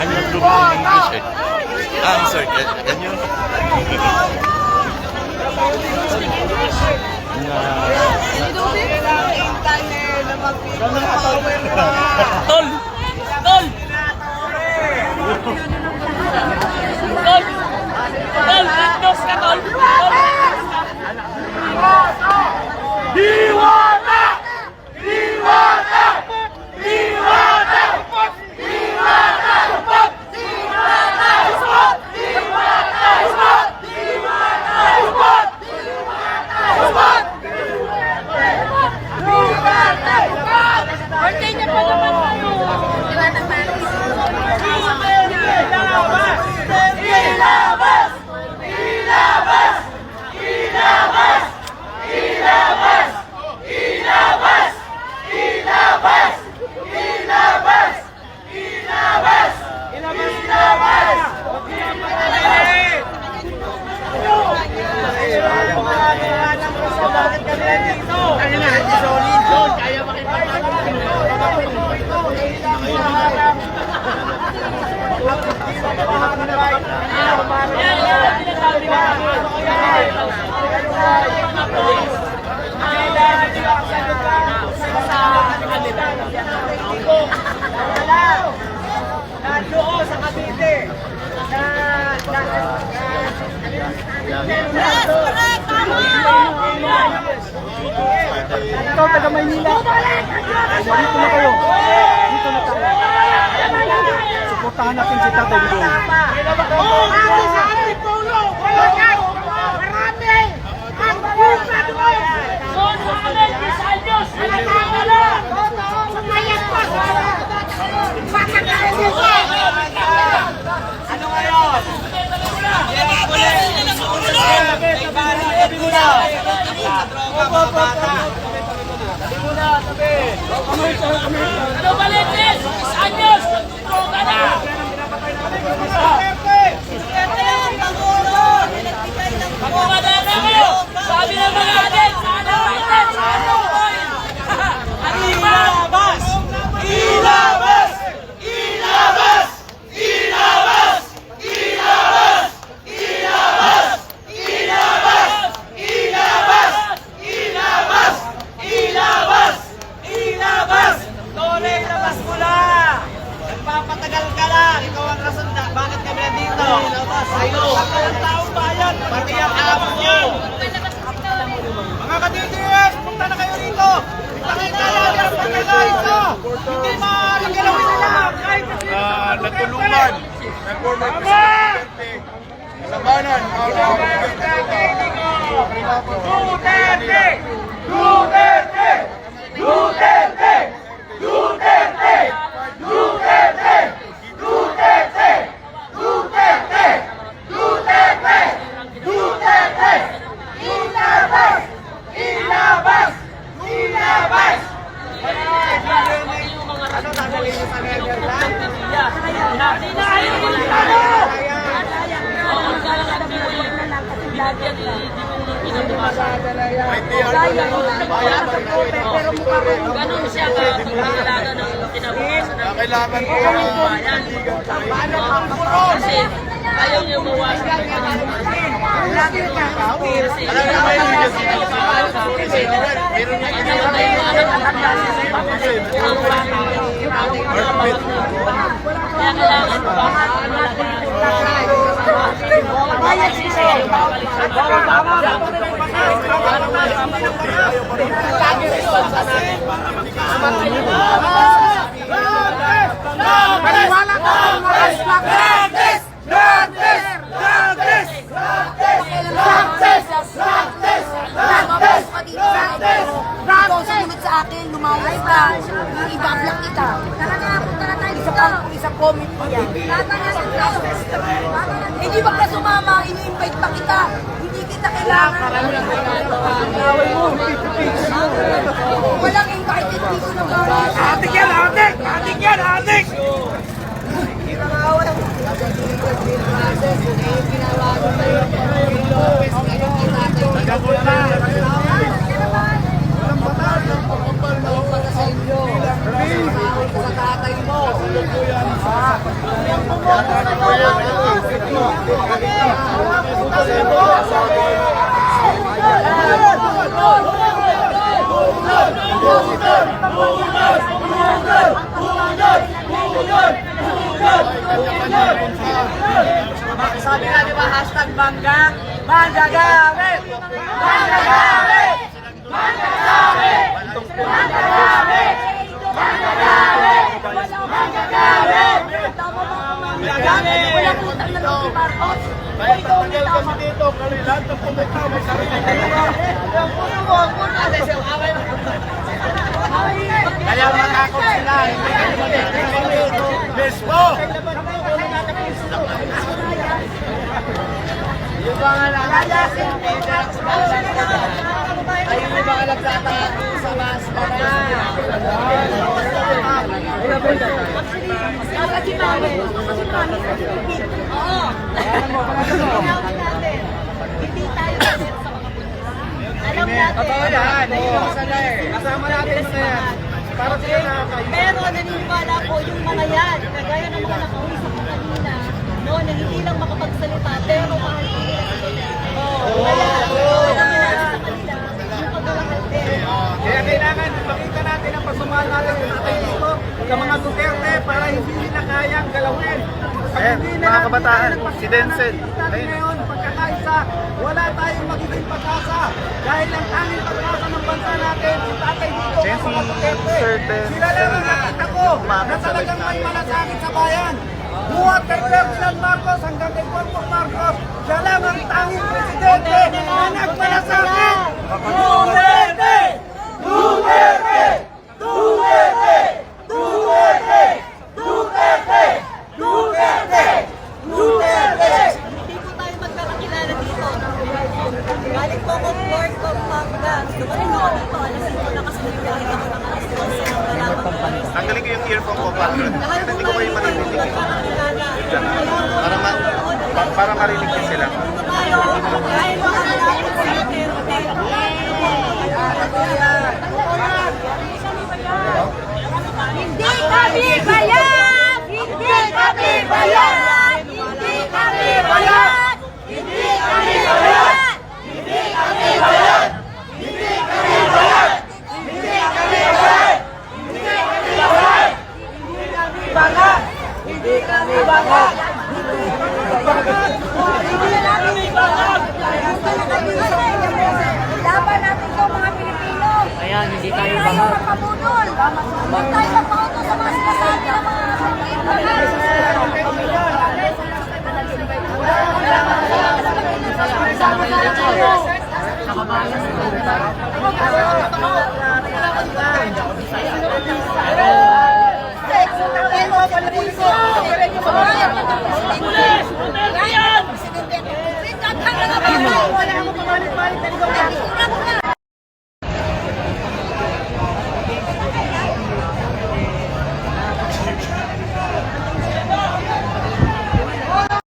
Anong lumang t-shirt? Sir, can you? Tol! Tol! Tol! Tol! Endos ka, Tol! Diwata! Diwata! Diwata! Diwata! Diwata! Spot! Diwata! Spot! Diwata! Spot! Diwata! Spot! Birthday niya pa naman tayo. Diwata Paris. Ilabas! Ilabas! Ilabas! Ilabas! Ilabas! Ilabas! Ilabas! Ilabas! Ilabas! Ilabas! Nandoon sa Cavite ikaw taga Maynila. Dito na kayo. Dito na tayo. Suportahan natin si Tatay Digong. Marami sa ating tulong. Marami. Ang pusa doon. Son Juan Visayos! Sumayas pa. Ano ngayon? Ano Valentin? Visayos! Droga na! Pagpapadala kayo! Sabi ng mga atin! Sana Biden! Sana oil! Ilabas! Ilabas! Ilabas! Ilabas! Ilabas! Ilabas! Ilabas! Ilabas! Ilabas! Ilabas! Ilabas! Tore, ilabas mo na! Nagpapatagal ka lang! Ikaw ang rason na. Bakit kami nandito? Ayun! Ang taong bayan! Pati ang amo nyo! Mga ka-DDS! Punta na kayo rito! Nakita natin ang pagkakain ko! Hindi maaaring galawin nila! Kahit Natulungan ng former Presidente Labanan Duterte! Duterte! Duterte! Duterte! Duterte! Duterte! Duterte! Duterte! Duterte! Ilabas! Ilabas! Ilabas! Ano dadalhin niyo sa Netherlands? Ganun siya ka-alaga ng kinabukasan ng kailangan ko bayan. Kasi ayaw niyo mawasan ng kasi alam mo ba yung meron yung kaya kailangan mo ba Bayan sisi! Paniwala ka! Practice! Practice! Practice! Practice! Practice! Practice! Ikaw sumunod sa akin, lumayas ka. Yung iba block kita. Isang committee yan. Hindi ba ka sumama, ini-invite pa kita. Hindi kita kailangan. Walang invited people na gano'n. Atik yan! Atik! Atik yan! Atik! Nagabot na! Walang batas ng pagkambal na sa inyo. Sa tatay mo. Sabi nga, di ba, hashtag bangga, bangga gamit! Bangga gamit! Bangga gamit! Bangga gamit! Bangga gamit! Bangga gamit! Bangga gamit! Walang utang na loob ni Marcos. Kahit tatagal kasi dito, kali lahat ng pumunta, may sarili kayo. Kaya matakot sila, hindi kayo mag-execute. Mismo! Yung mga nakayasin, ay yung mga nagtatago sa maskara. Kasi mami. Oo. Hindi tayo kasi sa mga pulis. Alam natin. Totoo yan, hindi naman sana eh. Kasama natin sa yan. Para sila nakakayo. Pero naniniwala po yung mga yan, kagaya ng mga nakausap ko kanina, no, na hindi lang makapagsalita, pero mahal ko nila sa Kaya, alam nila sa kanila, yung pagmamahal din. Kaya kailangan makita natin ang pasumaan natin sa tatay dito sa mga Duterte para hindi nila kayang galawin. Ayan, mga kabataan, si Denzel. Ayun. Ngayon, pagkakaisa, wala tayong magiging pag-asa. Dahil ang tanging pag-asa ng bansa natin, si tatay dito, ang mga Duterte. Sila lang ang nakita ko na talagang may malasakit sa bayan. Buhat kay Ferdinand Marcos hanggang kay Bongbong Marcos, siya lang ang tanging presidente na nagmalasakit. Duterte! Duterte! Duterte! Duterte! Duterte! Duterte! Duterte! Hindi po tayo magkakakilala dito. Galing po ko Lord of Panggas. Dumating ako dito, alas 5 na kasi nagkakit ako ng alas 12 ng kalaban. Tanggalin ko yung earphone ko, Patron. Lahat po Hindi ko kayo tayo marinig. magkakakilala. Para marinig din sila. Tayo, kahit makakalapit sa Duterte. Hindi kami bayad! Hindi kami bayad! Hindi kami bayad! Hindi kami bayad! Hindi kami bayad! Hindi kami bayad! Hindi kami bayad! Hindi kami bayad! Hindi kami banga! Hindi kami banga! Laban natin ito mga Pilipino. Ayan, hindi tayo magpabudol. Huwag tayo magpauto sa mga sinasabi ng mga Pulis! Pulis yan! Wala akong pamalit-malit na ikaw